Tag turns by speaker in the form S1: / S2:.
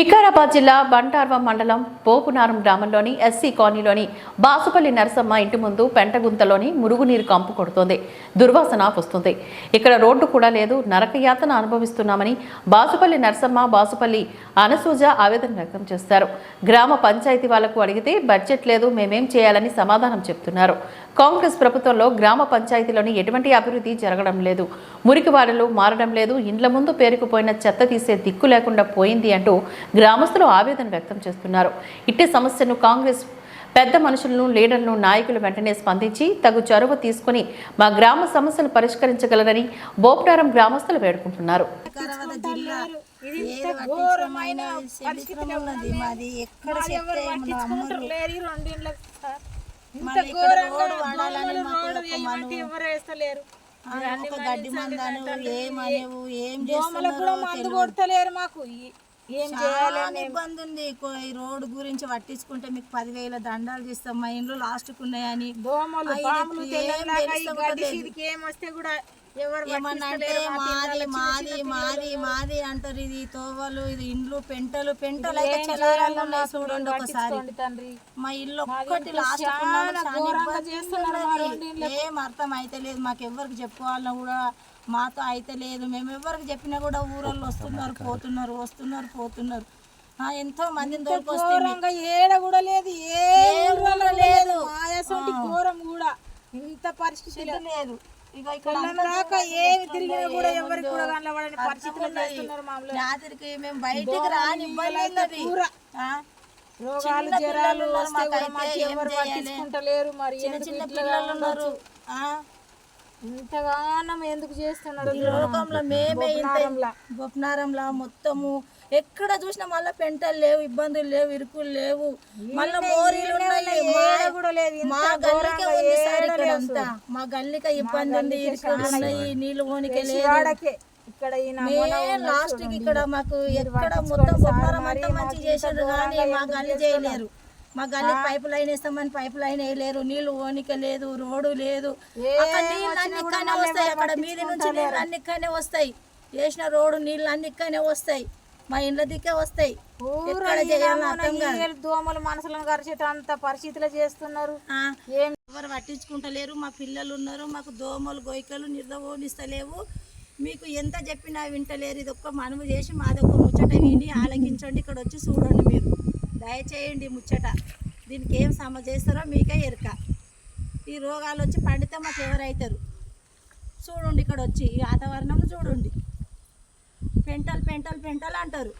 S1: వికారాబాద్ జిల్లా బంటార్వ మండలం పోపునారం గ్రామంలోని ఎస్సీ కాలనీలోని బాసుపల్లి నరసమ్మ ఇంటి ముందు పెంటగుంతలోని మురుగునీరు కంపు కొడుతోంది. దుర్వాసన వస్తుంది. ఇక్కడ రోడ్డు కూడా లేదు. నరకయాతన అనుభవిస్తున్నామని బాసుపల్లి నరసమ్మ, బాసుపల్లి అనసూజ ఆవేదన వ్యక్తం చేస్తారు. గ్రామ పంచాయతీ వాళ్లకు అడిగితే బడ్జెట్ లేదు, మేమేం చేయాలని సమాధానం చెప్తున్నారు. కాంగ్రెస్ ప్రభుత్వంలో గ్రామ పంచాయతీలోని ఎటువంటి అభివృద్ధి జరగడం లేదు. మురికివాడలు మారడం లేదు. ఇండ్ల ముందు పేరుకుపోయిన చెత్త తీసే దిక్కు లేకుండా పోయింది అంటూ గ్రామస్తులు ఆవేదన వ్యక్తం చేస్తున్నారు. ఇట్టి సమస్యను కాంగ్రెస్ పెద్ద మనుషులను, లీడర్లను, నాయకులు వెంటనే స్పందించి తగు చొరవ తీసుకుని మా గ్రామ సమస్యలు పరిష్కరించగలరని బోపునారం గ్రామస్తులు వేడుకుంటున్నారు.
S2: ఏం చేయాలని ఇబ్బంది ఉంది. ఈ రోడ్డు గురించి పట్టించుకుంటే మీకు 10,000 దండాలు చేస్తాం. మా ఇంట్లో లాస్ట్కు ఉన్నాయని ఏమన్నంటే మాది మాది మాది మాది అంటారు. ఇది తోవలు, ఇది ఇండ్లు పెంటలు పెంటలు అయితే చలారాలు ఉన్నాయి చూడండి ఒకసారి. మా ఇల్లు ఒక్కటి లాస్ట్ ఏం అర్థం అయితే లేదు. మాకు ఎవరికి చెప్పుకోవాలన్నా కూడా మాతో అయితే లేదు. మేము ఎవరికి చెప్పినా కూడా ఊరోళ్ళు వస్తున్నారు పోతున్నారు, వస్తున్నారు పోతున్నారు. ఎంతో మందిని దొరికొస్తే ఏడ కూడా లేదు, లేదు ఘోరం కూడా ఇంత పరిస్థితి లేదు. ఇక ఇక్కడ ఏమి తిరిగినా కూడా ఎవరికి కూడా కనబడని పరిస్థితులు చేస్తున్నారు. రాత్రికి మేము బయటికి రాని ఇబ్బంది, రోగాలు జ్వరాలు ఎవరు పట్టించుకుంటలేరు. మరి చిన్న చిన్న పిల్లలు ఉన్నారు. ఇంతగానం ఎందుకు చేస్తున్నారు? ఈ లోకంలో మేమే గొప్పనారంలా మొత్తము ఎక్కడ చూసినా మళ్ళీ పెంటలు లేవు, ఇబ్బందులు లేవు, ఇరుకులు లేవు, మళ్ళీ మోరీలు ఉన్నాయి. మా గల్లికే ఉంది సార్, ఇక్కడ అంతా మా గల్లికే ఇబ్బంది ఉంది, ఇరుకులు ఉన్నాయి, నీళ్ళు పోనికే లేదు. లాస్ట్ కి ఇక్కడ మాకు ఎక్కడ మొత్తం గొప్పనారం అంతా మంచి చేశారు కానీ మా గల్లి చేయలేరు. మా గల్లీకి పైపు లైన్ వేస్తామని పైపు లైన్ వేయలేరు. నీళ్లు ఓనిక లేదు, రోడ్డు లేదు. అక్కడ వస్తాయి, అక్కడ మీది నుంచి నీళ్ళు అన్నిక్కనే వస్తాయి. వేసిన రోడ్డు నీళ్ళు అన్నిక్కనే వస్తాయి, మా ఇండ్ల దిక్కే వస్తాయి. దోమలు మనసులను కరిచేట అంత పరిస్థితులు చేస్తున్నారు. ఎవరు పట్టించుకుంటలేరు. మా పిల్లలు ఉన్నారు, మాకు దోమలు గొయ్యకలు నిర్దోనిస్తలేవు. మీకు ఎంత చెప్పినా వింటలేరు. ఇది ఒక్క మనము చేసి మాదొక్క ముచ్చట విని ఆలకించండి. ఇక్కడ వచ్చి చూడండి, మీరు దయచేయండి ముచ్చట. దీనికి ఏం సమ చేస్తారో మీకే ఎరక. ఈ రోగాలు వచ్చి పండితే మాకు ఎవరైతారు చూడండి. ఇక్కడ వచ్చి ఈ వాతావరణం చూడండి, పెంటలు పెంటలు పెంటలు అంటారు.